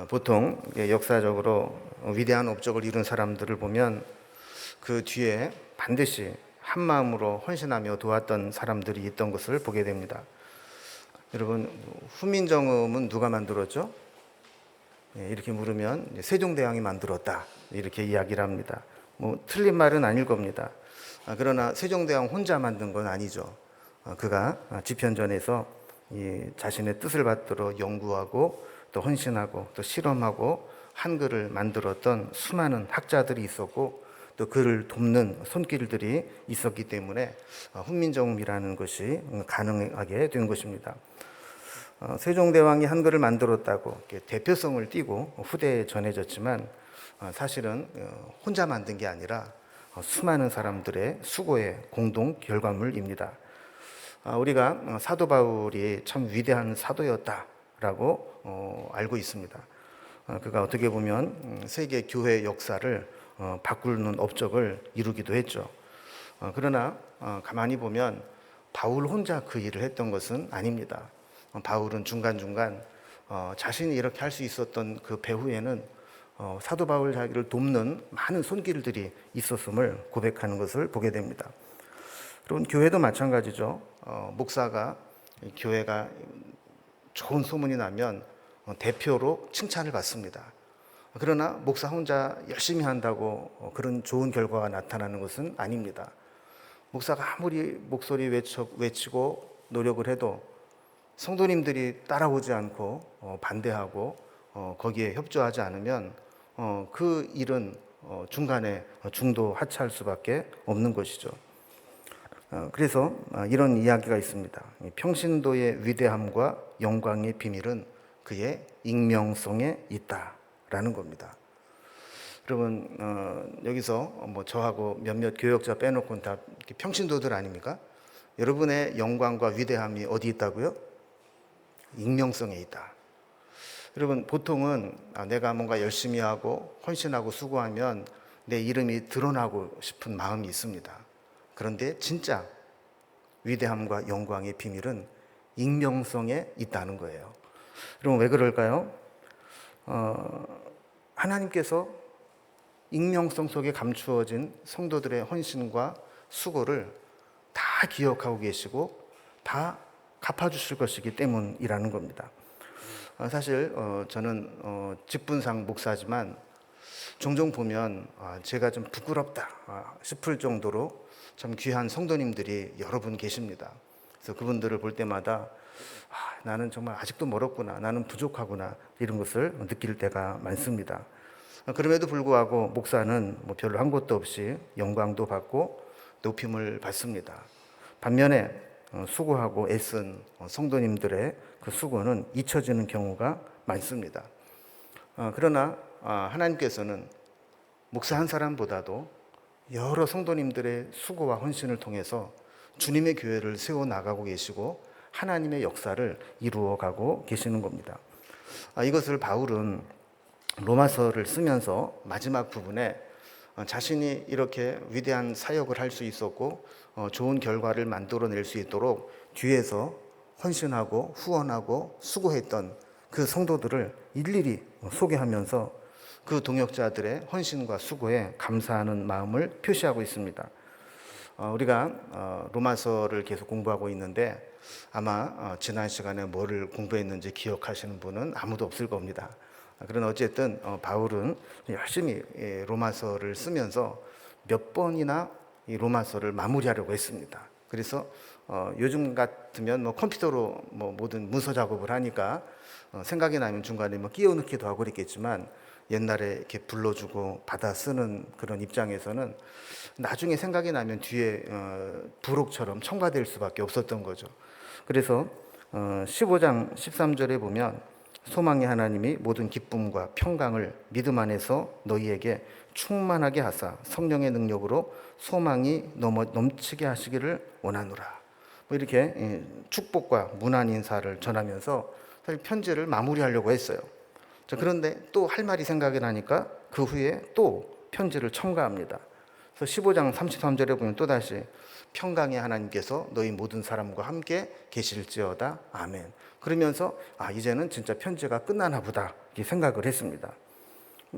보통 역사적으로 위대한 업적을 이룬 사람들을 보면 그 뒤에 반드시 한 마음으로 헌신하며 도왔던 사람들이 있던 것을 보게 됩니다. 여러분, 후민정음은 누가 만들었죠? 이렇게 물으면 세종대왕이 만들었다, 이렇게 이야기를 합니다. 틀린 말은 아닐 겁니다. 그러나 세종대왕 혼자 만든 건 아니죠. 그가 집현전에서 자신의 뜻을 받들어 연구하고 또 헌신하고 또 실험하고 한글을 만들었던 수많은 학자들이 있었고 또 그를 돕는 손길들이 있었기 때문에 훈민정음이라는 것이 가능하게 된 것입니다. 세종대왕이 한글을 만들었다고 대표성을 띠고 후대에 전해졌지만 사실은 혼자 만든 게 아니라 수많은 사람들의 수고의 공동 결과물입니다. 우리가 사도 바울이 참 위대한 사도였다라고 알고 있습니다. 그가 어떻게 보면 세계 교회 역사를 바꾸는 업적을 이루기도 했죠. 그러나 가만히 보면 바울 혼자 그 일을 했던 것은 아닙니다. 바울은 중간중간 자신이 이렇게 할 수 있었던 그 배후에는 사도 바울 자기를 돕는 많은 손길들이 있었음을 고백하는 것을 보게 됩니다. 여러분, 교회도 마찬가지죠. 목사가 교회가 좋은 소문이 나면 대표로 칭찬을 받습니다. 그러나 목사 혼자 열심히 한다고 그런 좋은 결과가 나타나는 것은 아닙니다. 목사가 아무리 목소리 외치고 노력을 해도 성도님들이 따라오지 않고 반대하고 거기에 협조하지 않으면 그 일은 중간에 중도 하차할 수밖에 없는 것이죠. 그래서 이런 이야기가 있습니다. 평신도의 위대함과 영광의 비밀은 그의 익명성에 있다라는 겁니다. 여러분, 여기서 저하고 몇몇 교역자 빼놓고는 다 평신도들 아닙니까? 여러분의 영광과 위대함이 어디 있다고요? 익명성에 있다. 여러분, 보통은 내가 뭔가 열심히 하고 헌신하고 수고하면 내 이름이 드러나고 싶은 마음이 있습니다. 그런데 진짜 위대함과 영광의 비밀은 익명성에 있다는 거예요. 여러분, 왜 그럴까요? 하나님께서 익명성 속에 감추어진 성도들의 헌신과 수고를 다 기억하고 계시고 다 갚아주실 것이기 때문이라는 겁니다. 사실 저는 직분상 목사지만 종종 보면 제가 좀 부끄럽다 싶을 정도로 참 귀한 성도님들이 여러 분 계십니다. 그래서 그분들을 볼 때마다 나는 정말 아직도 멀었구나, 나는 부족하구나, 이런 것을 느낄 때가 많습니다. 그럼에도 불구하고 목사는 별로 한 것도 없이 영광도 받고 높임을 받습니다. 반면에 수고하고 애쓴 성도님들의 그 수고는 잊혀지는 경우가 많습니다. 그러나 하나님께서는 목사 한 사람보다도 여러 성도님들의 수고와 헌신을 통해서 주님의 교회를 세워나가고 계시고 하나님의 역사를 이루어가고 계시는 겁니다. 이것을 바울은 로마서를 쓰면서 마지막 부분에 자신이 이렇게 위대한 사역을 할 수 있었고 좋은 결과를 만들어낼 수 있도록 뒤에서 헌신하고 후원하고 수고했던 그 성도들을 일일이 소개하면서 그 동역자들의 헌신과 수고에 감사하는 마음을 표시하고 있습니다. 우리가 로마서를 계속 공부하고 있는데 아마 지난 시간에 뭐를 공부했는지 기억하시는 분은 아무도 없을 겁니다. 그러나 어쨌든 바울은 열심히 로마서를 쓰면서 몇 번이나 이 로마서를 마무리하려고 했습니다. 그래서 요즘 같으면 컴퓨터로 모든 문서 작업을 하니까 생각이 나면 중간에 끼워 넣기도 하고 그랬겠지만 옛날에 이렇게 불러주고 받아 쓰는 그런 입장에서는 나중에 생각이 나면 뒤에 부록처럼 첨가될 수밖에 없었던 거죠. 그래서 15장 13절에 보면 소망의 하나님이 모든 기쁨과 평강을 믿음 안에서 너희에게 충만하게 하사 성령의 능력으로 소망이 넘치게 하시기를 원하노라. 이렇게 축복과 문안 인사를 전하면서 사실 편지를 마무리하려고 했어요. 그런데 또 할 말이 생각이 나니까 그 후에 또 편지를 첨가합니다. 그래서 15장 33절에 보면 또다시 평강의 하나님께서 너희 모든 사람과 함께 계실지어다. 아멘. 그러면서 이제는 진짜 편지가 끝나나 보다 이렇게 생각을 했습니다.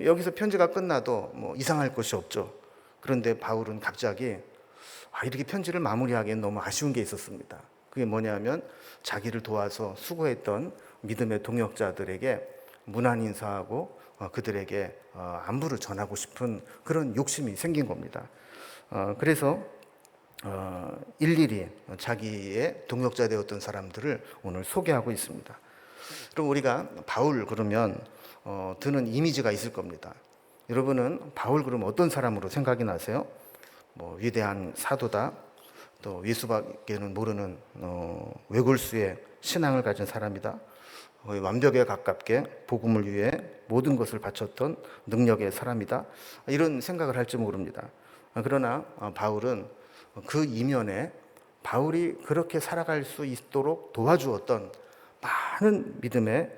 여기서 편지가 끝나도 뭐 이상할 것이 없죠. 그런데 바울은 갑자기 이렇게 편지를 마무리하기엔 너무 아쉬운 게 있었습니다. 그게 뭐냐면 자기를 도와서 수고했던 믿음의 동역자들에게 문안 인사하고 그들에게 안부를 전하고 싶은 그런 욕심이 생긴 겁니다. 그래서 일일이 자기의 동역자 되었던 사람들을 오늘 소개하고 있습니다. 그럼 우리가 바울 그러면 드는 이미지가 있을 겁니다. 여러분은 바울 그러면 어떤 사람으로 생각이 나세요? 뭐 위대한 사도다, 또 예수밖에는 모르는 외골수의 신앙을 가진 사람이다, 거의 완벽에 가깝게 복음을 위해 모든 것을 바쳤던 능력의 사람이다, 이런 생각을 할지 모릅니다. 그러나 바울은 그 이면에 바울이 그렇게 살아갈 수 있도록 도와주었던 많은 믿음의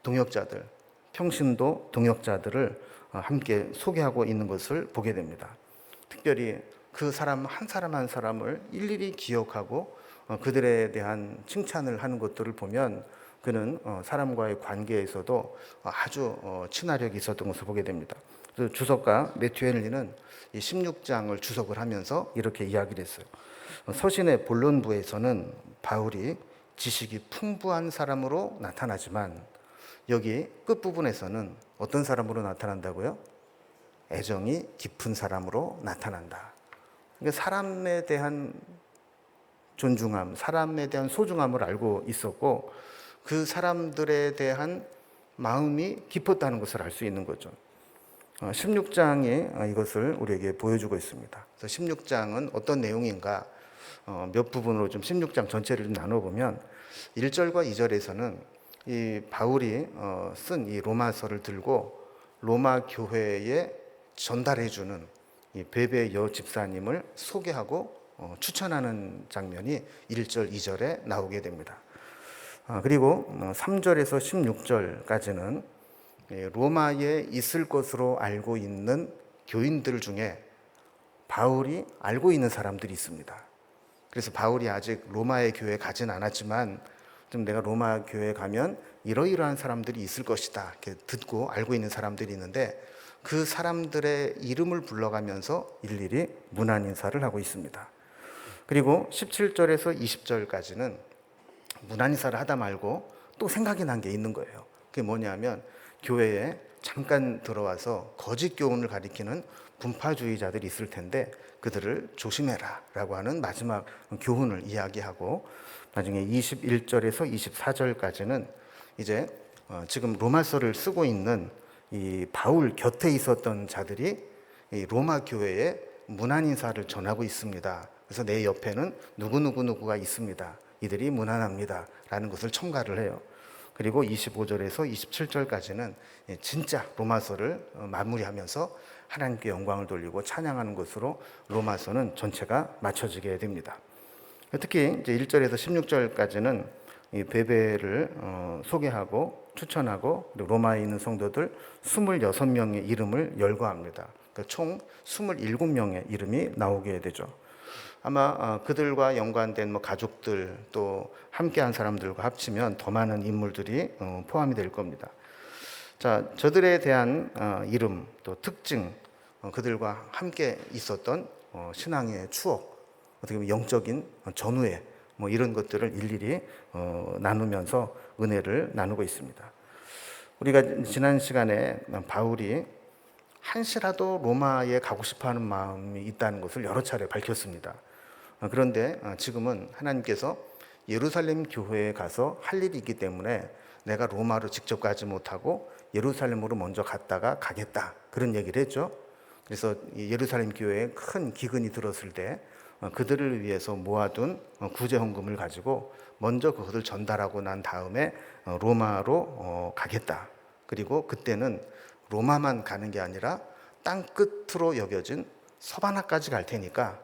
동역자들, 평신도 동역자들을 함께 소개하고 있는 것을 보게 됩니다. 특별히 그 사람 한 사람 한 사람을 일일이 기억하고 그들에 대한 칭찬을 하는 것들을 보면 그는 사람과의 관계에서도 아주 친화력이 있었던 것을 보게 됩니다. 그래서 주석가 매튜 헨리는 이 16장을 주석을 하면서 이렇게 이야기를 했어요. 서신의 본론부에서는 바울이 지식이 풍부한 사람으로 나타나지만 여기 끝부분에서는 어떤 사람으로 나타난다고요? 애정이 깊은 사람으로 나타난다. 그러니까 사람에 대한 존중함, 사람에 대한 소중함을 알고 있었고 그 사람들에 대한 마음이 깊었다는 것을 알 수 있는 거죠. 16장이 이것을 우리에게 보여주고 있습니다. 그래서 16장은 어떤 내용인가 몇 부분으로 좀 16장 전체를 좀 나눠보면 1절과 2절에서는 이 바울이 쓴 이 로마서를 들고 로마 교회에 전달해주는 이 베베 여 집사님을 소개하고 추천하는 장면이 1절, 2절에 나오게 됩니다. 그리고 3절에서 16절까지는 로마에 있을 것으로 알고 있는 교인들 중에 바울이 알고 있는 사람들이 있습니다. 그래서 바울이 아직 로마의 교회에 가진 않았지만 좀 내가 로마 교회에 가면 이러이러한 사람들이 있을 것이다 이렇게 듣고 알고 있는 사람들이 있는데 그 사람들의 이름을 불러가면서 일일이 문안 인사를 하고 있습니다. 그리고 17절에서 20절까지는 문안 인사를 하다 말고 또 생각이 난 게 있는 거예요. 그게 뭐냐면 교회에 잠깐 들어와서 거짓 교훈을 가리키는 분파주의자들이 있을 텐데 그들을 조심해라 라고 하는 마지막 교훈을 이야기하고 나중에 21절에서 24절까지는 이제 지금 로마서를 쓰고 있는 이 바울 곁에 있었던 자들이 이 로마 교회에 문안 인사를 전하고 있습니다. 그래서 내 옆에는 누구누구누구가 있습니다. 이들이 문안합니다 라는 것을 첨가를 해요. 그리고 25절에서 27절까지는 진짜 로마서를 마무리하면서 하나님께 영광을 돌리고 찬양하는 것으로 로마서는 전체가 맞춰지게 됩니다. 특히 이제 1절에서 16절까지는 이 베베를 소개하고 추천하고 로마에 있는 성도들 26명의 이름을 열거합니다. 그러니까 총 27명의 이름이 나오게 되죠. 아마 그들과 연관된 뭐 가족들 또 함께한 사람들과 합치면 더 많은 인물들이 포함이 될 겁니다. 자, 저들에 대한 이름 또 특징, 그들과 함께 있었던 신앙의 추억, 어떻게 보면 영적인 전후회 뭐 이런 것들을 일일이 나누면서 은혜를 나누고 있습니다. 우리가 지난 시간에 바울이 한시라도 로마에 가고 싶어하는 마음이 있다는 것을 여러 차례 밝혔습니다. 그런데 지금은 하나님께서 예루살렘 교회에 가서 할 일이 있기 때문에 내가 로마로 직접 가지 못하고 예루살렘으로 먼저 갔다가 가겠다 그런 얘기를 했죠. 그래서 예루살렘 교회에 큰 기근이 들었을 때 그들을 위해서 모아둔 구제헌금을 가지고 먼저 그것을 전달하고 난 다음에 로마로 가겠다. 그리고 그때는 로마만 가는 게 아니라 땅 끝으로 여겨진 서바나까지 갈 테니까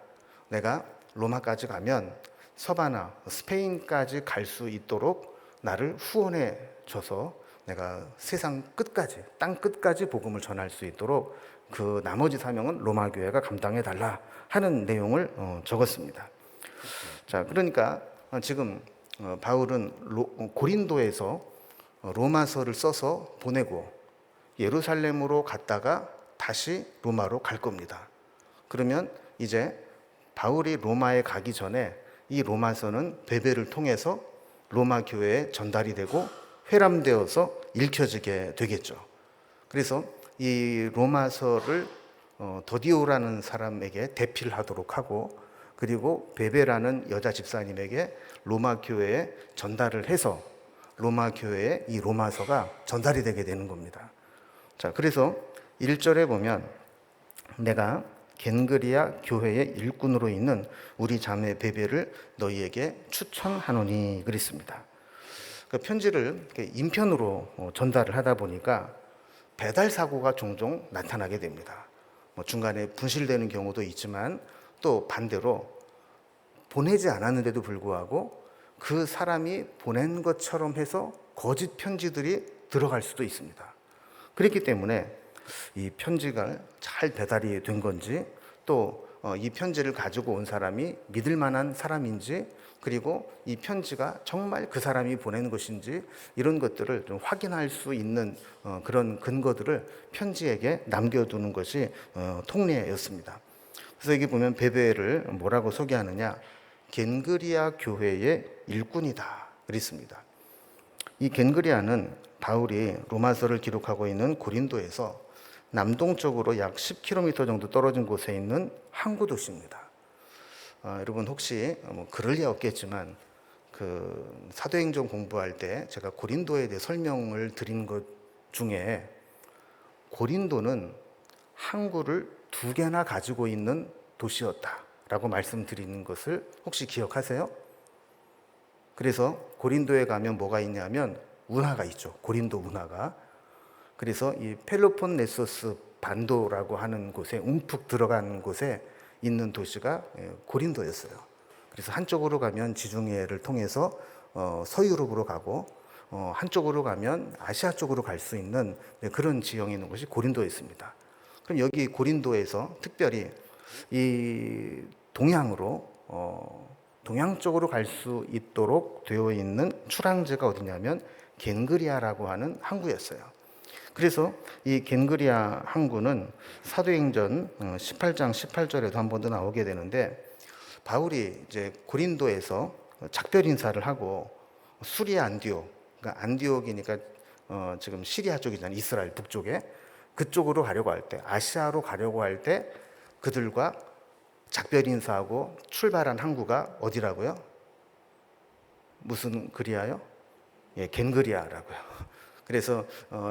내가 로마까지 가면 서바나, 스페인까지 갈 수 있도록 나를 후원해 줘서 내가 세상 끝까지, 땅 끝까지 복음을 전할 수 있도록 그 나머지 사명은 로마 교회가 감당해 달라 하는 내용을 적었습니다. 자, 그러니까 지금 바울은 고린도에서 로마서를 써서 보내고 예루살렘으로 갔다가 다시 로마로 갈 겁니다. 그러면 이제 바울이 로마에 가기 전에 이 로마서는 베베를 통해서 로마 교회에 전달이 되고 회람되어서 읽혀지게 되겠죠. 그래서 이 로마서를 더디오라는 사람에게 대필 하도록 하고, 그리고 베베라는 여자 집사님에게 로마 교회에 전달을 해서 로마 교회에 이 로마서가 전달이 되게 되는 겁니다. 자, 그래서 1절에 보면 내가 겐그리아 교회의 일꾼으로 있는 우리 자매 베베를 너희에게 추천하노니 그랬습니다. 그 편지를 인편으로 전달을 하다 보니까 배달 사고가 종종 나타나게 됩니다. 중간에 분실되는 경우도 있지만 또 반대로 보내지 않았는데도 불구하고 그 사람이 보낸 것처럼 해서 거짓 편지들이 들어갈 수도 있습니다. 그렇기 때문에 이 편지가 잘 배달이 된 건지, 또 이 편지를 가지고 온 사람이 믿을 만한 사람인지, 그리고 이 편지가 정말 그 사람이 보낸 것인지, 이런 것들을 좀 확인할 수 있는 그런 근거들을 편지에게 남겨두는 것이 통례였습니다. 그래서 여기 보면 베베를 뭐라고 소개하느냐, 겐그리아 교회의 일꾼이다 그랬습니다. 이 겐그리아는 바울이 로마서를 기록하고 있는 고린도에서 남동쪽으로 약 10km 정도 떨어진 곳에 있는 항구 도시입니다. 여러분 혹시 그럴 리 없겠지만 그 사도행전 공부할 때 제가 고린도에 대해 설명을 드린 것 중에 고린도는 항구를 2개나 가지고 있는 도시였다라고 말씀드리는 것을 혹시 기억하세요? 그래서 고린도에 가면 뭐가 있냐면 운하가 있죠. 고린도 운하가. 그래서 이 펠로폰네소스 반도라고 하는 곳에 움푹 들어간 곳에 있는 도시가 고린도였어요. 그래서 한쪽으로 가면 지중해를 통해서 서유럽으로 가고, 한쪽으로 가면 아시아 쪽으로 갈 수 있는 그런 지형에 있는 곳이 고린도였습니다. 그럼 여기 고린도에서 특별히 이 동양으로 동양 쪽으로 갈 수 있도록 되어 있는 출항지가 어디냐면 겐그리아라고 하는 항구였어요. 그래서 이 겐그리아 항구는 사도행전 18장 18절에도 한 번 더 나오게 되는데, 바울이 이제 고린도에서 작별 인사를 하고 수리아 안디옥, 그러니까 안디옥이니까 지금 시리아 쪽이잖아요. 이스라엘 북쪽에. 그쪽으로 가려고 할 때, 아시아로 가려고 할 때 그들과 작별 인사하고 출발한 항구가 어디라고요? 무슨 그리아요? 예, 겐그리아라고요. 그래서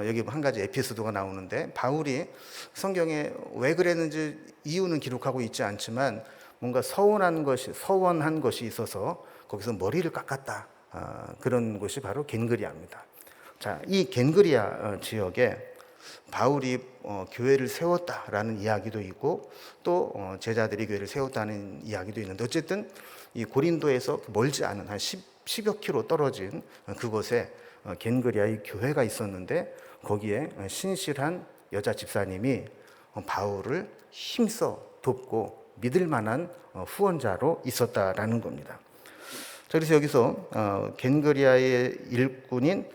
여기 한 가지 에피소드가 나오는데, 바울이 성경에 왜 그랬는지 이유는 기록하고 있지 않지만 뭔가 서원한 것이 있어서 거기서 머리를 깎았다. 그런 곳이 바로 겐그리아입니다. 자, 이 겐그리아 지역에 바울이 교회를 세웠다라는 이야기도 있고, 또 제자들이 교회를 세웠다는 이야기도 있는데, 어쨌든 이 고린도에서 멀지 않은 한 10여 킬로 떨어진 그곳에 겐그리아의 교회가 있었는데, 거기에 신실한 여자 집사님이 바울을 힘써 돕고 믿을 만한 후원자로 있었다라는 겁니다. 그래서 여기서 겐그리아의 일꾼인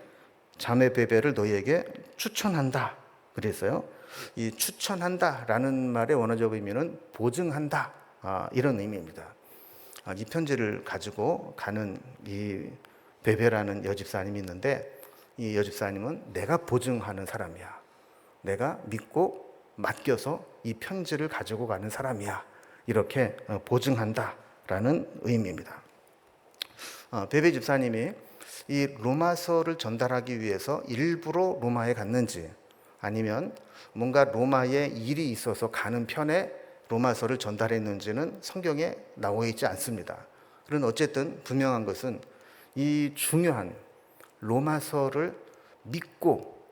자매 베베를 너희에게 추천한다 그랬어요. 이 추천한다라는 말의 원어적 의미는 보증한다, 이런 의미입니다. 이 편지를 가지고 가는 이 베베라는 여집사님이 있는데, 이 여집사님은 내가 보증하는 사람이야. 내가 믿고 맡겨서 이 편지를 가지고 가는 사람이야. 이렇게 보증한다라는 의미입니다. 베베 집사님이 이 로마서를 전달하기 위해서 일부러 로마에 갔는지, 아니면 뭔가 로마에 일이 있어서 가는 편에 로마서를 전달했는지는 성경에 나와 있지 않습니다. 그런 어쨌든 분명한 것은 이 중요한 로마서를 믿고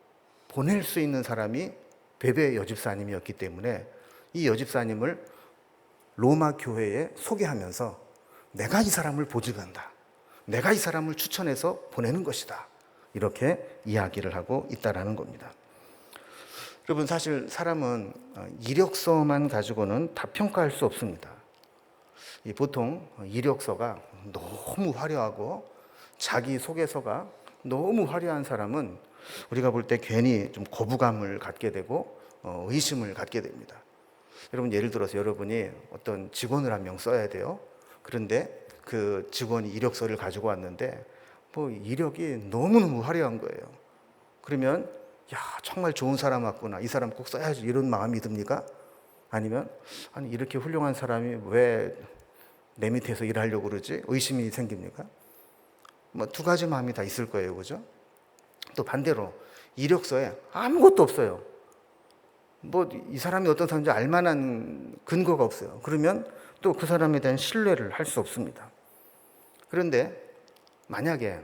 보낼 수 있는 사람이 베베 여집사님이었기 때문에 이 여집사님을 로마 교회에 소개하면서 내가 이 사람을 보증한다, 내가 이 사람을 추천해서 보내는 것이다, 이렇게 이야기를 하고 있다라는 겁니다. 여러분, 사실 사람은 이력서만 가지고는 다 평가할 수 없습니다. 보통 이력서가 너무 화려하고 자기소개서가 너무 화려한 사람은 우리가 볼 때 괜히 좀 거부감을 갖게 되고 의심을 갖게 됩니다. 여러분, 예를 들어서 여러분이 어떤 직원을 한 명 써야 돼요. 그런데 그 직원이 이력서를 가지고 왔는데 이력이 너무너무 화려한 거예요. 그러면 야, 정말 좋은 사람 왔구나, 이 사람 꼭 써야지, 이런 마음이 듭니까? 아니면 아니, 이렇게 훌륭한 사람이 왜 내 밑에서 일하려고 그러지? 의심이 생깁니까? 두 가지 마음이 다 있을 거예요. 그죠? 또 반대로 이력서에 아무것도 없어요. 이 사람이 어떤 사람인지 알 만한 근거가 없어요. 그러면 또 그 사람에 대한 신뢰를 할 수 없습니다. 그런데 만약에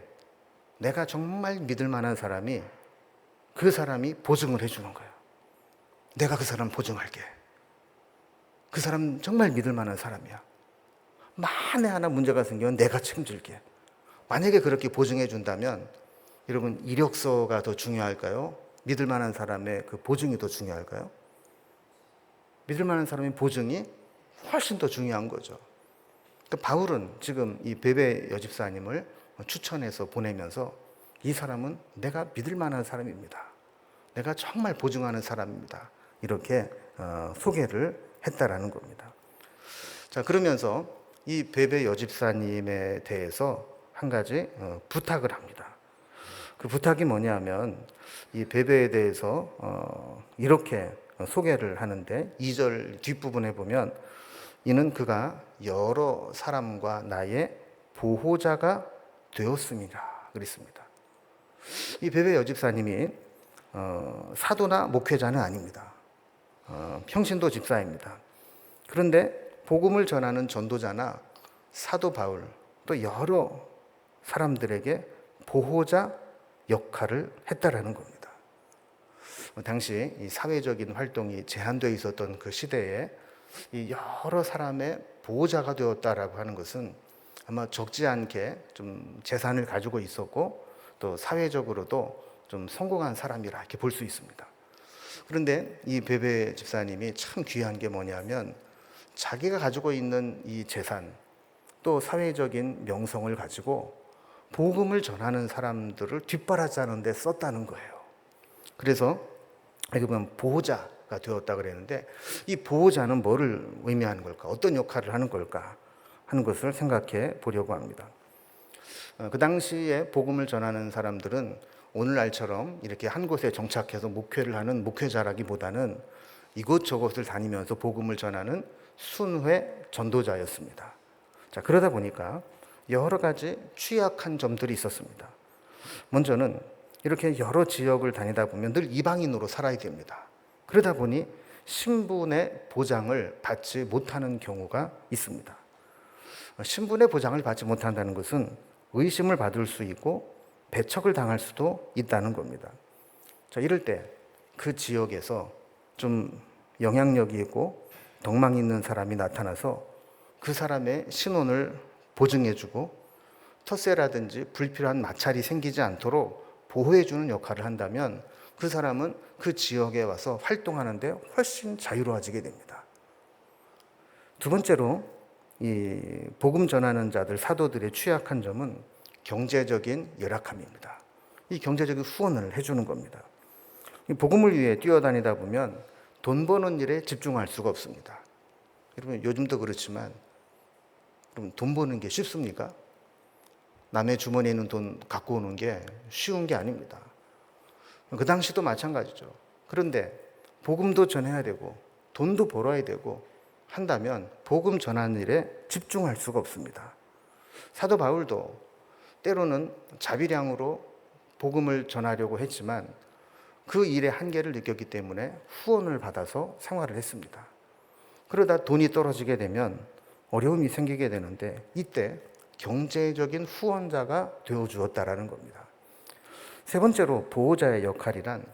내가 정말 믿을 만한 사람이, 그 사람이 보증을 해주는 거예요. 내가 그 사람 보증할게. 그 사람 정말 믿을 만한 사람이야. 만에 하나 문제가 생기면 내가 책임질게. 만약에 그렇게 보증해 준다면 여러분, 이력서가 더 중요할까요? 믿을 만한 사람의 그 보증이 더 중요할까요? 믿을 만한 사람의 보증이 훨씬 더 중요한 거죠. 그러니까 바울은 지금 이 베베 여집사님을 추천해서 보내면서 이 사람은 내가 믿을 만한 사람입니다. 내가 정말 보증하는 사람입니다. 이렇게 소개를 했다라는 겁니다. 자, 그러면서 이 베베 여집사님에 대해서 한 가지 부탁을 합니다. 그 부탁이 뭐냐면 이 베베에 대해서 이렇게 소개를 하는데 2절 뒷부분에 보면 이는 그가 여러 사람과 나의 보호자가 되었습니다. 그랬습니다. 이 베베 여집사님이 사도나 목회자는 아닙니다. 평신도 집사입니다. 그런데 복음을 전하는 전도자나 사도 바울, 또 여러 사람들에게 보호자 역할을 했다라는 겁니다. 당시 이 사회적인 활동이 제한되어 있었던 그 시대에 이 여러 사람의 보호자가 되었다라고 하는 것은 아마 적지 않게 좀 재산을 가지고 있었고 또 사회적으로도 좀 성공한 사람이라 이렇게 볼 수 있습니다. 그런데 이 베베 집사님이 참 귀한 게 뭐냐면 자기가 가지고 있는 이 재산, 또 사회적인 명성을 가지고 복음을 전하는 사람들을 뒷바라지하는 데 썼다는 거예요. 그래서 여기 보면 보호자가 되었다 그랬는데 이 보호자는 뭐를 의미하는 걸까? 어떤 역할을 하는 걸까? 하는 것을 생각해 보려고 합니다. 그 당시에 복음을 전하는 사람들은 오늘날처럼 이렇게 한 곳에 정착해서 목회를 하는 목회자라기보다는 이곳저곳을 다니면서 복음을 전하는 순회 전도자였습니다. 자, 그러다 보니까 여러 가지 취약한 점들이 있었습니다. 먼저는 이렇게 여러 지역을 다니다 보면 늘 이방인으로 살아야 됩니다. 그러다 보니 신분의 보장을 받지 못하는 경우가 있습니다. 신분의 보장을 받지 못한다는 것은 의심을 받을 수 있고 배척을 당할 수도 있다는 겁니다. 자, 이럴 때 그 지역에서 좀 영향력이 있고 덕망 있는 사람이 나타나서 그 사람의 신원을 보증해주고 텃세라든지 불필요한 마찰이 생기지 않도록 보호해주는 역할을 한다면 그 사람은 그 지역에 와서 활동하는데 훨씬 자유로워지게 됩니다. 두 번째로 이 복음 전하는 자들, 사도들의 취약한 점은 경제적인 열악함입니다. 이 경제적인 후원을 해주는 겁니다. 복음을 위해 뛰어다니다 보면 돈 버는 일에 집중할 수가 없습니다. 여러분, 요즘도 그렇지만 여러분, 돈 버는 게 쉽습니까? 남의 주머니에 있는 돈 갖고 오는 게 쉬운 게 아닙니다. 그 당시도 마찬가지죠. 그런데 복음도 전해야 되고 돈도 벌어야 되고 한다면 복음 전하는 일에 집중할 수가 없습니다. 사도 바울도 때로는 자비량으로 복음을 전하려고 했지만 그 일의 한계를 느꼈기 때문에 후원을 받아서 생활을 했습니다. 그러다 돈이 떨어지게 되면 어려움이 생기게 되는데 이때 경제적인 후원자가 되어주었다라는 겁니다. 세 번째로 보호자의 역할이란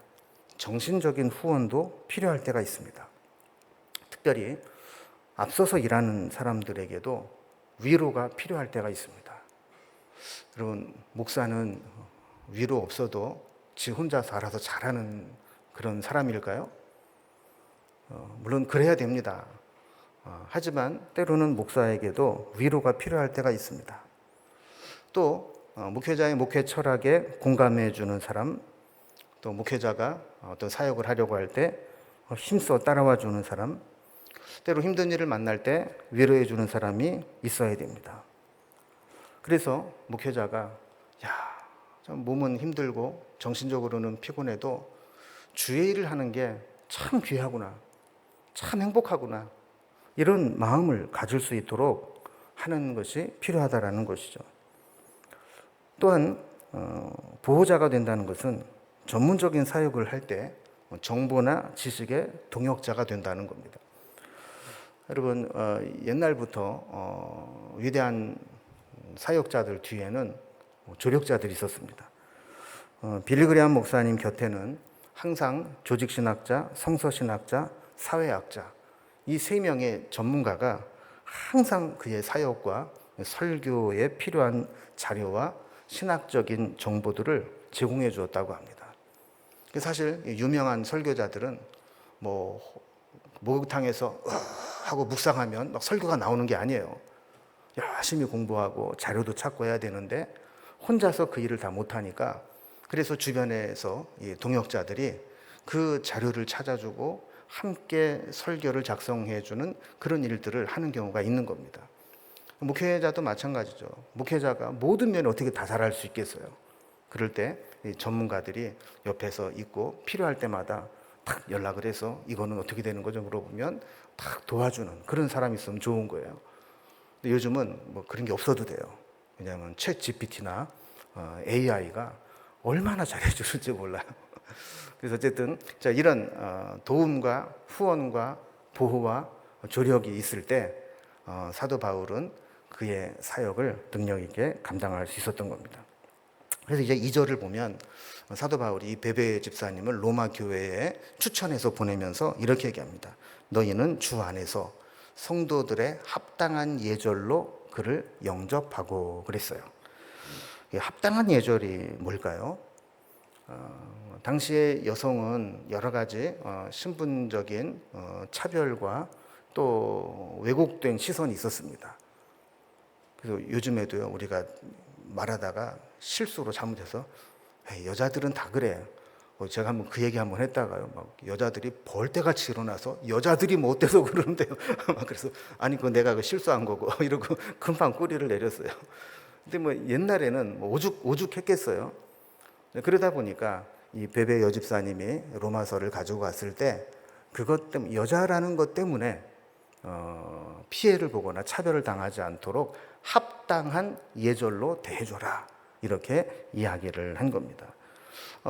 정신적인 후원도 필요할 때가 있습니다. 특별히 앞서서 일하는 사람들에게도 위로가 필요할 때가 있습니다. 여러분, 목사는 위로 없어도 지 혼자서 알아서 잘하는 그런 사람일까요? 물론 그래야 됩니다. 하지만 때로는 목사에게도 위로가 필요할 때가 있습니다. 또 목회자의 목회 철학에 공감해 주는 사람, 또 목회자가 어떤 사역을 하려고 할 때 힘써 따라와 주는 사람, 때로 힘든 일을 만날 때 위로해 주는 사람이 있어야 됩니다. 그래서 목회자가 참 몸은 힘들고 정신적으로는 피곤해도 주의 일을 하는 게 참 귀하구나, 참 행복하구나, 이런 마음을 가질 수 있도록 하는 것이 필요하다라는 것이죠. 또한 보호자가 된다는 것은 전문적인 사역을 할 때 정보나 지식의 동역자가 된다는 겁니다. 여러분, 옛날부터 위대한 사역자들 뒤에는 조력자들이 있었습니다. 빌리 그레이엄 목사님 곁에는 항상 조직신학자, 성서신학자, 사회학자, 이 세 명의 전문가가 항상 그의 사역과 설교에 필요한 자료와 신학적인 정보들을 제공해 주었다고 합니다. 사실 유명한 설교자들은 목욕탕에서 하고 묵상하면 막 설교가 나오는 게 아니에요. 열심히 공부하고 자료도 찾고 해야 되는데 혼자서 그 일을 다 못하니까, 그래서 주변에서 동역자들이 그 자료를 찾아주고 함께 설교를 작성해주는 그런 일들을 하는 경우가 있는 겁니다. 목회자도 마찬가지죠. 목회자가 모든 면을 어떻게 다 잘할 수 있겠어요. 그럴 때 전문가들이 옆에서 있고 필요할 때마다 탁 연락을 해서 이거는 어떻게 되는 거죠? 물어보면 탁 도와주는 그런 사람이 있으면 좋은 거예요. 근데 요즘은 그런 게 없어도 돼요. 왜냐하면 챗 GPT나 AI가 얼마나 잘해주는지 몰라요. 그래서 어쨌든 이런 도움과 후원과 보호와 조력이 있을 때 사도 바울은 그의 사역을 능력 있게 감당할 수 있었던 겁니다. 그래서 이제 2절을 보면 사도 바울이 베베 집사님을 로마 교회에 추천해서 보내면서 이렇게 얘기합니다. 너희는 주 안에서 성도들의 합당한 예절로 그를 영접하고 그랬어요. 합당한 예절이 뭘까요? 당시의 여성은 여러 가지 신분적인 차별과 또 왜곡된 시선이 있었습니다. 그래서 요즘에도요, 우리가 말하다가 실수로 잘못해서 여자들은 다 그래. 제가 한번 그 얘기 한번 했다가요, 막 여자들이 벌떼같이 일어나서 여자들이 뭐 어때서 그러는데요. 그래서 아니 그거 내가 실수한 거고 이러고 금방 꼬리를 내렸어요. 근데 옛날에는 오죽했겠어요. 그러다 보니까 이 베베 여집사님이 로마서를 가지고 갔을 때 그것 때문에, 여자라는 것 때문에 피해를 보거나 차별을 당하지 않도록 합당한 예절로 대해줘라, 이렇게 이야기를 한 겁니다.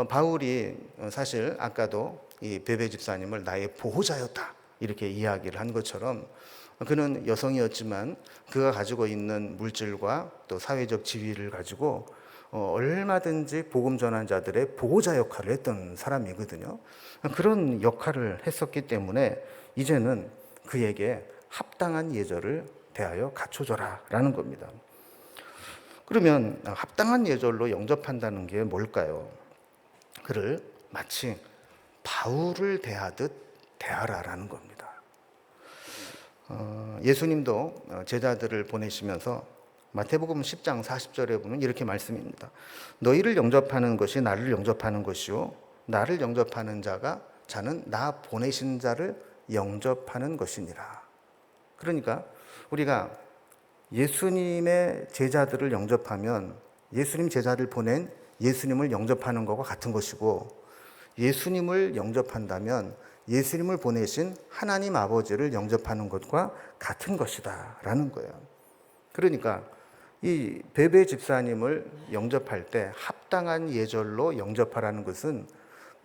바울이 사실 아까도 이 베베 집사님을 나의 보호자였다, 이렇게 이야기를 한 것처럼 그는 여성이었지만 그가 가지고 있는 물질과 또 사회적 지위를 가지고 얼마든지 복음 전환 자들의 보호자 역할을 했던 사람이거든요. 그런 역할을 했었기 때문에 이제는 그에게 합당한 예절을 대하여 갖춰줘라 라는 겁니다. 그러면 합당한 예절로 영접한다는 게 뭘까요? 그를 마치 바울을 대하듯 대하라라는 겁니다. 예수님도 제자들을 보내시면서 마태복음 10장 40절에 보면 이렇게 말씀입니다. 너희를 영접하는 것이 나를 영접하는 것이요 나를 영접하는 자는 나 보내신 자를 영접하는 것이니라. 그러니까 우리가 예수님의 제자들을 영접하면 예수님 제자를 보낸 예수님을 영접하는 것과 같은 것이고, 예수님을 영접한다면 예수님을 보내신 하나님 아버지를 영접하는 것과 같은 것이다 라는 거예요. 그러니까 이 베베 집사님을 영접할 때 합당한 예절로 영접하라는 것은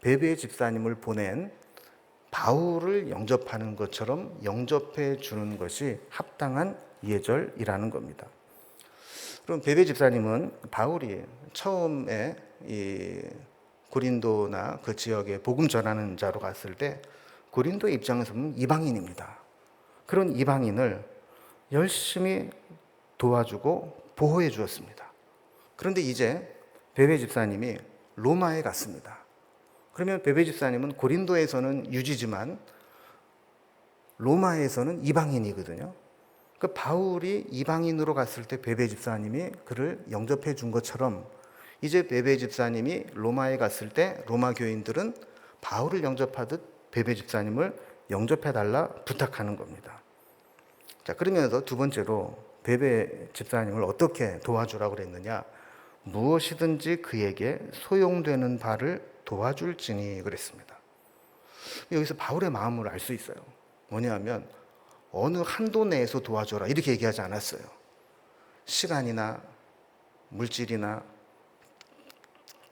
베베 집사님을 보낸 바울을 영접하는 것처럼 영접해 주는 것이 합당한 예절이라는 겁니다. 그럼 베베 집사님은 바울이 처음에 이 고린도나 그 지역에 복음 전하는 자로 갔을 때 고린도의 입장에서 보면 이방인입니다. 그런 이방인을 열심히 도와주고 보호해 주었습니다. 그런데 이제 베베 집사님이 로마에 갔습니다. 그러면 베베 집사님은 고린도에서는 유지지만 로마에서는 이방인이거든요. 그 바울이 이방인으로 갔을 때 베베 집사님이 그를 영접해 준 것처럼 이제 베베 집사님이 로마에 갔을 때 로마 교인들은 바울을 영접하듯 베베 집사님을 영접해 달라 부탁하는 겁니다. 자, 그러면서 두 번째로 베베 집사님을 어떻게 도와주라고 그랬느냐? 무엇이든지 그에게 소용되는 바를 도와줄지니 그랬습니다. 여기서 바울의 마음을 알 수 있어요. 뭐냐면 어느 한도 내에서 도와줘라 이렇게 얘기하지 않았어요. 시간이나 물질이나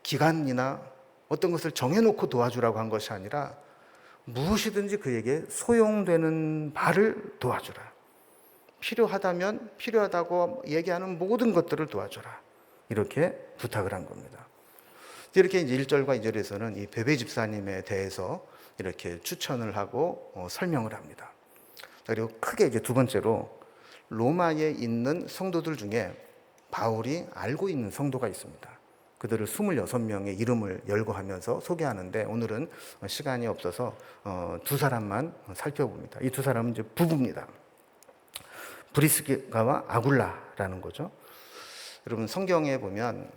기간이나 어떤 것을 정해놓고 도와주라고 한 것이 아니라 무엇이든지 그에게 소용되는 바를 도와주라. 필요하다면 필요하다고 얘기하는 모든 것들을 도와줘라. 이렇게 부탁을 한 겁니다. 이렇게 이제 1절과 2절에서는 이 베베 집사님에 대해서 이렇게 추천을 하고 설명을 합니다. 그리고 크게 이제 두 번째로 로마에 있는 성도들 중에 바울이 알고 있는 성도가 있습니다. 그들을 26명의 이름을 열거하면서 소개하는데 오늘은 시간이 없어서 두 사람만 살펴봅니다. 이 두 사람은 이제 부부입니다. 브리스가와 아굴라라는 거죠. 여러분 성경에 보면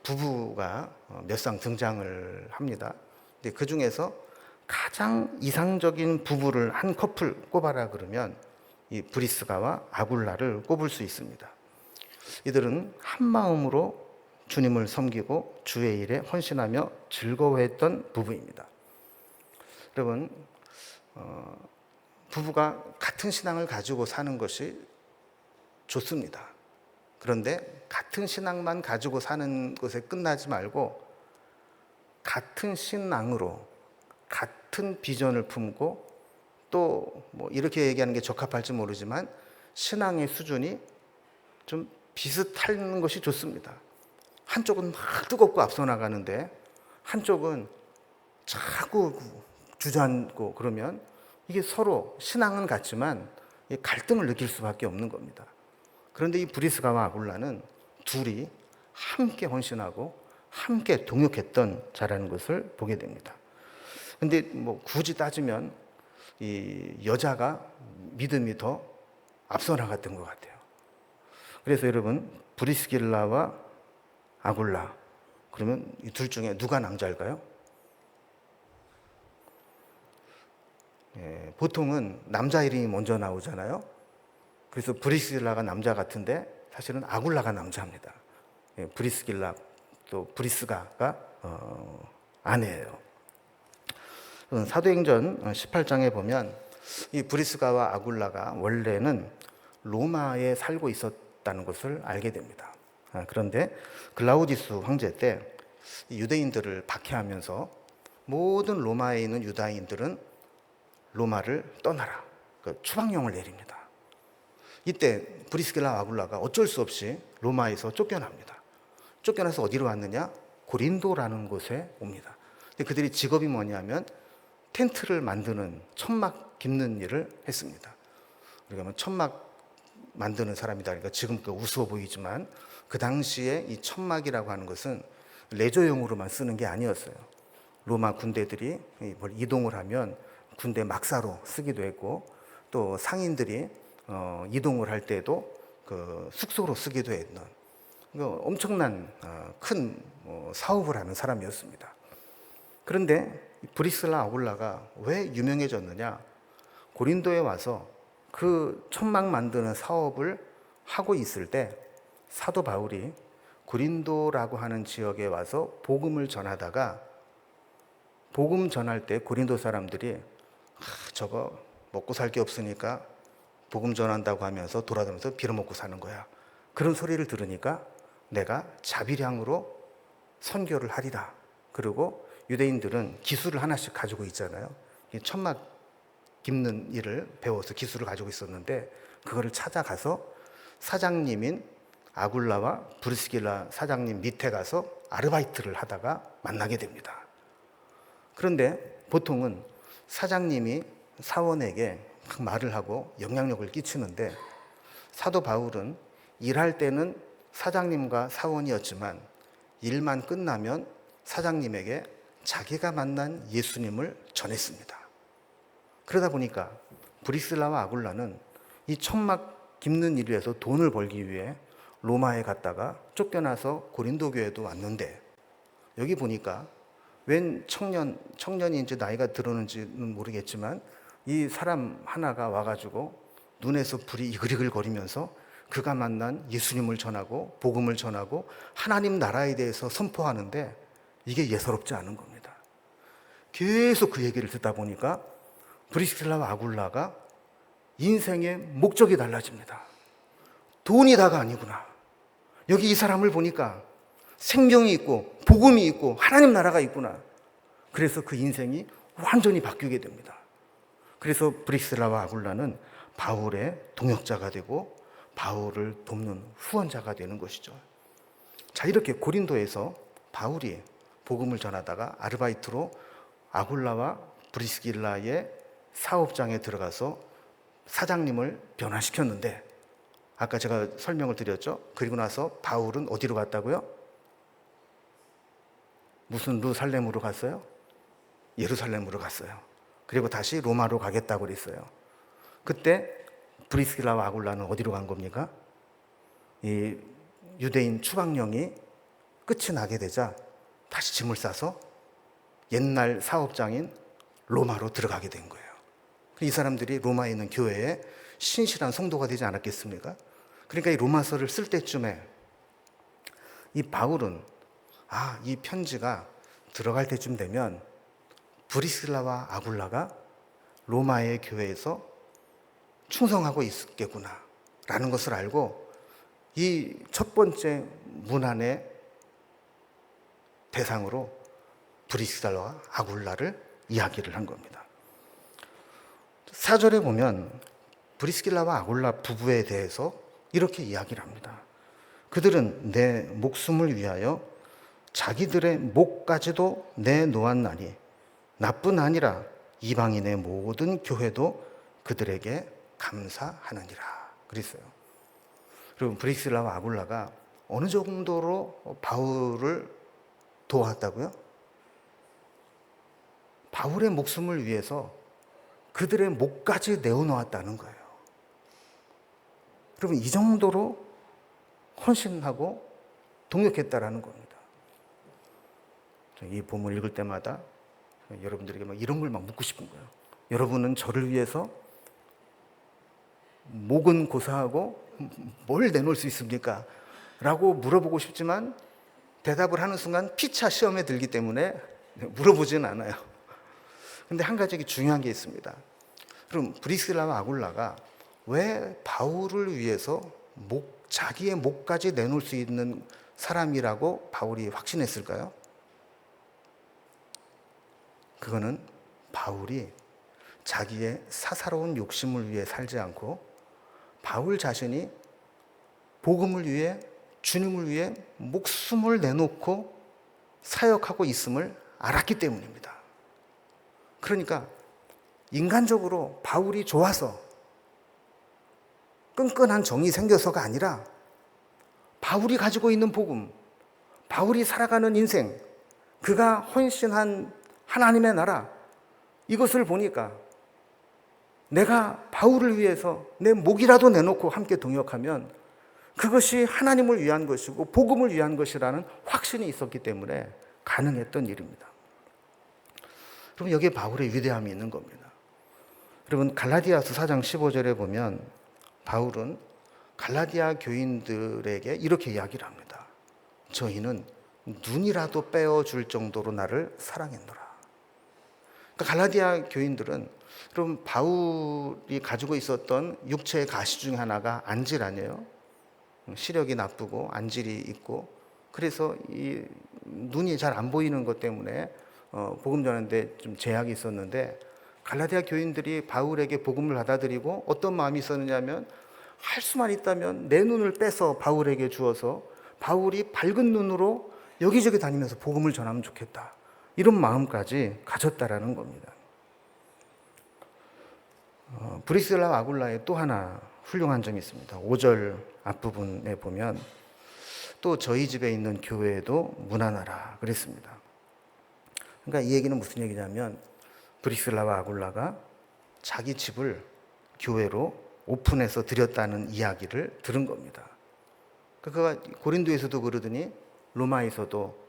부부가 몇 상 등장을 합니다. 근데 그 중에서 가장 이상적인 부부를 한 커플 꼽아라 그러면 이 브리스가와 아굴라를 꼽을 수 있습니다. 이들은 한 마음으로 주님을 섬기고 주의 일에 헌신하며 즐거워했던 부부입니다. 여러분 부부가 같은 신앙을 가지고 사는 것이 좋습니다. 그런데 같은 신앙만 가지고 사는 것에 끝나지 말고 같은 신앙으로 같은 비전을 품고 또 뭐 이렇게 얘기하는 게 적합할지 모르지만 신앙의 수준이 좀 비슷한 것이 좋습니다. 한쪽은 막 뜨겁고 앞서 나가는데 한쪽은 자꾸 주저앉고 그러면 이게 서로 신앙은 같지만 갈등을 느낄 수밖에 없는 겁니다. 그런데 이 브리스가와 아굴라는 둘이 함께 헌신하고 함께 동역했던 자라는 것을 보게 됩니다. 근데 뭐 굳이 따지면 이 여자가 믿음이 더 앞서 나갔던 것 같아요. 그래서 여러분 브리스길라와 아굴라 그러면 이 둘 중에 누가 남자일까요? 보통은 남자 이름이 먼저 나오잖아요. 그래서 브리스길라가 남자 같은데 사실은 아굴라가 남자입니다. 브리스길라 또 브리스가가 아내예요. 사도행전 18장에 보면 이 브리스가와 아굴라가 원래는 로마에 살고 있었다는 것을 알게 됩니다. 그런데 글라우디스 황제 때 유대인들을 박해하면서 모든 로마에 있는 유다인들은 로마를 떠나라. 추방령을 내립니다. 이때 브리스길라 아굴라가 어쩔 수 없이 로마에서 쫓겨납니다. 쫓겨나서 어디로 왔느냐? 고린도라는 곳에 옵니다. 근데 그들이 직업이 뭐냐면 텐트를 만드는 천막 깁는 일을 했습니다. 그러니까 천막 만드는 사람이다. 그러니까 지금 우스워 보이지만 그 당시에 이 천막이라고 하는 것은 레저용으로만 쓰는 게 아니었어요. 로마 군대들이 이동을 하면 군대 막사로 쓰기도 했고 또 상인들이 이동을 할 때도 그 숙소로 쓰기도 했던 엄청난 큰 사업을 하는 사람이었습니다. 그런데 브리스라 아굴라가 왜 유명해졌느냐? 고린도에 와서 그 천막 만드는 사업을 하고 있을 때 사도 바울이 고린도라고 하는 지역에 와서 복음을 전하다가 복음 전할 때 고린도 사람들이 저거 먹고 살 게 없으니까 복음 전한다고 하면서 돌아다니면서 빌어먹고 사는 거야. 그런 소리를 들으니까 내가 자비량으로 선교를 하리라. 그리고 유대인들은 기술을 하나씩 가지고 있잖아요. 천막 깁는 일을 배워서 기술을 가지고 있었는데 그거를 찾아가서 사장님인 아굴라와 브리스길라 사장님 밑에 가서 아르바이트를 하다가 만나게 됩니다. 그런데 보통은 사장님이 사원에게 막 말을 하고 영향력을 끼치는데 사도 바울은 일할 때는 사장님과 사원이었지만 일만 끝나면 사장님에게 자기가 만난 예수님을 전했습니다. 그러다 보니까 브리스라와 아굴라는 이 천막 깁는 일에서 돈을 벌기 위해 로마에 갔다가 쫓겨나서 고린도 교회도 왔는데, 여기 보니까 웬 청년이 이제 나이가 들었는지는 모르겠지만 이 사람 하나가 와가지고 눈에서 불이 이글이글 거리면서 그가 만난 예수님을 전하고 복음을 전하고 하나님 나라에 대해서 선포하는데, 이게 예사롭지 않은 겁니다. 계속 그 얘기를 듣다 보니까 브리스길라와 아굴라가 인생의 목적이 달라집니다. 돈이 다가 아니구나. 여기 이 사람을 보니까 생명이 있고 복음이 있고 하나님 나라가 있구나. 그래서 그 인생이 완전히 바뀌게 됩니다. 그래서 브리스라와 아굴라는 바울의 동역자가 되고 바울을 돕는 후원자가 되는 것이죠. 자, 이렇게 고린도에서 바울이 복음을 전하다가 아르바이트로 아굴라와 브리스길라의 사업장에 들어가서 사장님을 변화시켰는데, 아까 제가 설명을 드렸죠. 그리고 나서 바울은 어디로 갔다고요? 무슨 루살렘으로 갔어요? 예루살렘으로 갔어요. 그리고 다시 로마로 가겠다고 그랬어요. 그때 브리스길라와 아굴라는 어디로 간 겁니까? 이 유대인 추방령이 끝이 나게 되자 다시 짐을 싸서 옛날 사업장인 로마로 들어가게 된 거예요. 이 사람들이 로마에 있는 교회에 신실한 성도가 되지 않았겠습니까? 그러니까 이 로마서를 쓸 때쯤에 이 바울은 이 편지가 들어갈 때쯤 되면 브리스길라와 아굴라가 로마의 교회에서 충성하고 있겠구나 라는 것을 알고 이 첫 번째 문안의 대상으로 브리스길라와 아굴라를 이야기를 한 겁니다. 4절에 보면 브리스길라와 아굴라 부부에 대해서 이렇게 이야기를 합니다. 그들은 내 목숨을 위하여 자기들의 목까지도 내놓았나니 나뿐 아니라 이방인의 모든 교회도 그들에게 감사하느니라 그랬어요. 그리고 브리스길라와 아굴라가 어느 정도로 바울을 도왔다고요? 바울의 목숨을 위해서 그들의 목까지 내어놓았다는 거예요. 여러분, 이 정도로 헌신하고 동역했다라는 겁니다. 이 본문 읽을 때마다 여러분들에게 이런 걸 묻고 싶은 거예요. 여러분은 저를 위해서 목은 고사하고 뭘 내놓을 수 있습니까? 라고 물어보고 싶지만 대답을 하는 순간 피차 시험에 들기 때문에 물어보지는 않아요. 근데 한 가지 중요한 게 있습니다. 그럼 브리스길라와 아굴라가 왜 바울을 위해서 자기의 목까지 내놓을 수 있는 사람이라고 바울이 확신했을까요? 그거는 바울이 자기의 사사로운 욕심을 위해 살지 않고 바울 자신이 복음을 위해, 주님을 위해 목숨을 내놓고 사역하고 있음을 알았기 때문입니다. 그러니까 인간적으로 바울이 좋아서 끈끈한 정이 생겨서가 아니라 바울이 가지고 있는 복음, 바울이 살아가는 인생, 그가 헌신한 하나님의 나라, 이것을 보니까 내가 바울을 위해서 내 목이라도 내놓고 함께 동역하면 그것이 하나님을 위한 것이고 복음을 위한 것이라는 확신이 있었기 때문에 가능했던 일입니다. 그럼 여기에 바울의 위대함이 있는 겁니다. 여러분, 갈라디아서 4장 15절에 보면 바울은 갈라디아 교인들에게 이렇게 이야기를 합니다. 저희는 눈이라도 빼어줄 정도로 나를 사랑했노라. 그러니까 갈라디아 교인들은, 그럼 바울이 가지고 있었던 육체의 가시 중 하나가 안질 아니에요? 시력이 나쁘고 안질이 있고, 그래서 이 눈이 잘 안 보이는 것 때문에 복음 전하는데 좀 제약이 있었는데, 갈라디아 교인들이 바울에게 복음을 받아들이고 어떤 마음이 있었느냐면, 할 수만 있다면 내 눈을 빼서 바울에게 주어서 바울이 밝은 눈으로 여기저기 다니면서 복음을 전하면 좋겠다, 이런 마음까지 가졌다라는 겁니다. 브리스길라와 아굴라의 또 하나 훌륭한 점이 있습니다. 5절 앞부분에 보면 또 저희 집에 있는 교회에도 문안하라 그랬습니다. 그러니까 이 얘기는 무슨 얘기냐면 브리스라와 아굴라가 자기 집을 교회로 오픈해서 드렸다는 이야기를 들은 겁니다. 그가 고린도에서도 그러더니 로마에서도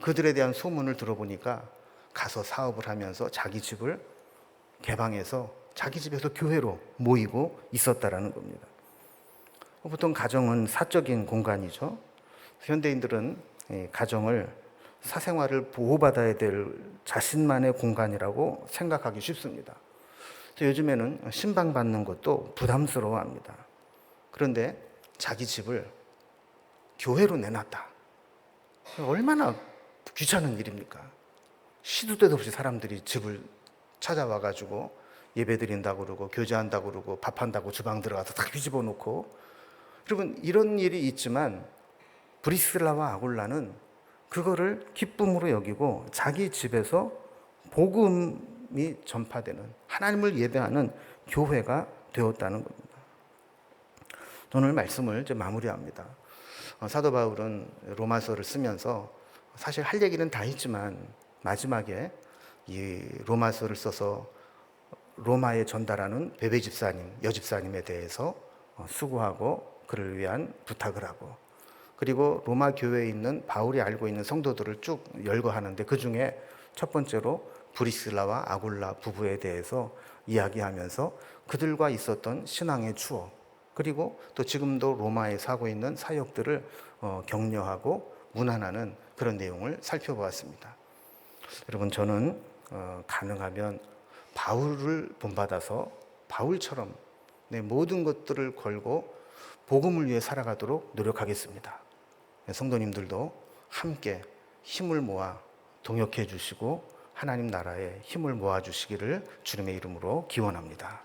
그들에 대한 소문을 들어보니까 가서 사업을 하면서 자기 집을 개방해서 자기 집에서 교회로 모이고 있었다라는 겁니다. 보통 가정은 사적인 공간이죠. 현대인들은 가정을 사생활을 보호받아야 될 자신만의 공간이라고 생각하기 쉽습니다. 요즘에는 신방받는 것도 부담스러워합니다. 그런데 자기 집을 교회로 내놨다. 얼마나 귀찮은 일입니까? 시도 때도 없이 사람들이 집을 찾아와가지고 예배 드린다고 그러고 교제한다고 그러고 밥한다고 주방 들어가서 다 뒤집어 놓고. 여러분, 이런 일이 있지만 브리스라와 아굴라는 그거를 기쁨으로 여기고 자기 집에서 복음이 전파되는, 하나님을 예배하는 교회가 되었다는 겁니다. 오늘 말씀을 이제 마무리합니다. 사도 바울은 로마서를 쓰면서 사실 할 얘기는 다 했지만 마지막에 이 로마서를 써서 로마에 전달하는 베베 집사님, 여집사님에 대해서 수고하고 그를 위한 부탁을 하고, 그리고 로마 교회에 있는 바울이 알고 있는 성도들을 쭉 열거하는데 그 중에 첫 번째로 브리스라와 아굴라 부부에 대해서 이야기하면서 그들과 있었던 신앙의 추억, 그리고 또 지금도 로마에 사고 있는 사역들을 격려하고 문안하는 그런 내용을 살펴보았습니다. 여러분, 저는 가능하면 바울을 본받아서 바울처럼 내 모든 것들을 걸고 복음을 위해 살아가도록 노력하겠습니다. 성도님들도 함께 힘을 모아 동역해 주시고 하나님 나라에 힘을 모아 주시기를 주님의 이름으로 기원합니다.